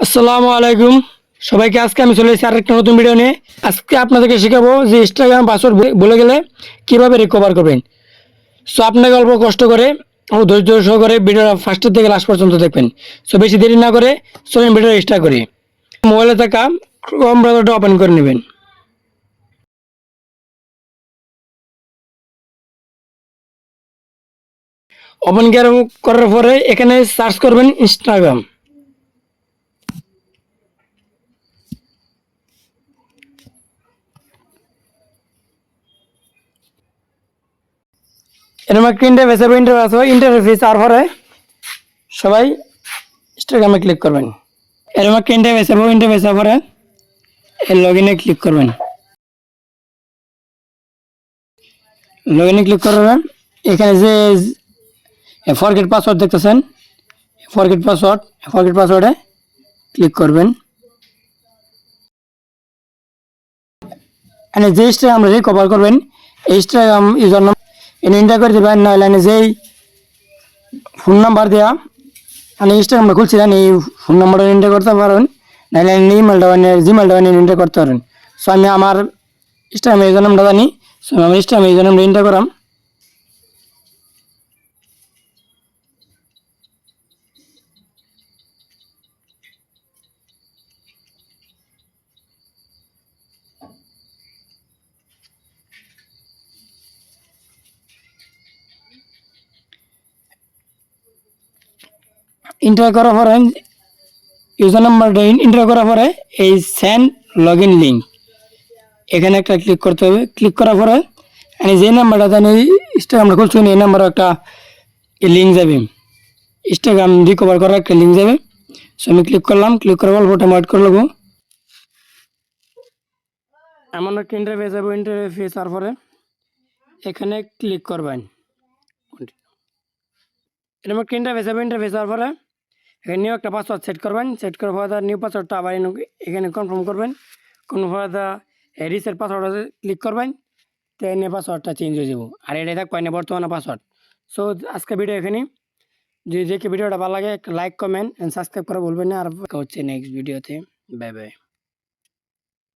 আসসালামু আলাইকুম সবাইকে। আজকে আমি চলে এসেছি আরেকটা নতুন ভিডিও নিয়ে। আজকে আপনাদেরকে শেখাবো যে ইনস্টাগ্রাম পাসওয়ার্ড ভুলে গেলে কিভাবে রিকভার করবেন। সো আপনাকে অল্প কষ্ট করে ও ধৈর্য সহকারে ভিডিওটা ফার্স্টের থেকে লাস্ট পর্যন্ত দেখবেন। সো বেশি দেরি না করে চলেন ভিডিও স্টার্ট করি। মোবাইলে থাকা ক্রোম ব্রাউজারটা ওপেন করে নেবেন। ওপেন করার পরে এখানে সার্চ করবেন ইনস্টাগ্রাম। এরকম একটা ইন্টারফেস আর পরে সবাই ইনস্টাগ্রামে ক্লিক করবেন। এরকম একটা ইন্টারফেস পরে লগ ইনে ক্লিক করবেন। লগ ইনে ক্লিক করবেন। এখানে যে ফরগেট পাসওয়ার্ড দেখতেছেন, ফরগেট পাসওয়ার্ডে ক্লিক করবেন। এখানে যে ইনস্টাগ্রাম রিকভার করবেন এই ইনস্টাগ্রাম ইউজার নাম এনে এন্টার করে দেবেন। নাহলে যে ফোন নাম্বার দেওয়া মানে ইনস্টাগ্রামটা খুলছিলেন এই ফোন নাম্বারটা এন্টার করতে পারেন, নাহলে জিমেলটা এন্টার করতে পারেন। সো আমি আমার ইনস্টাগ্রাম ইউজার নামটা জানি, সো আমি আমার ইনস্টাগ্রাম ইউজার নামটা এন্টার করাম। এন্টার করার পরে ইউজার নাম্বারটা এন্টার করার পরে এই সেন্ড লগ ইন লিঙ্ক এখানে একটা ক্লিক করতে হবে। ক্লিক করার পরে আমি যে নাম্বারটা জানি ইনস্টাগ্রামটা খুলছেন এই নাম্বারে একটা লিঙ্ক যাবে, ইনস্টাগ্রাম রিকভার করার একটা লিঙ্ক যাবে। সো আমি ক্লিক করলাম। ক্লিক করে অল্প টাইম ওয়েট করে নেবো। এমন একটা ইন্টারফেস যাবে। ইন্টারফেস আর পরে এখানে ক্লিক করবেন। এরকম একটা ইন্টারফেস আর পরে এখানে নিউ একটা পাসওয়ার্ড সেট করবেন। সেট করার পরে নিউ পাসওয়ার্ডটা আবার এখানে কনফার্ম করবেন। কনফার্ম করে রিসেট পাসওয়ার্ড ক্লিক করবেন। তো এনে পাসওয়ার্ডটা চেঞ্জ হয়ে যাব। আর এটাই থাকবে না বর্তমানে পাসওয়ার্ড। সো আজকে ভিডিও এখানে। যদি দেখে ভিডিওটা ভালো লাগে একটা লাইক কমেন্ট অ্যান্ড সাবস্ক্রাইব করা বলবেন না। আর হচ্ছে নেক্সট ভিডিওতে। Bye bye.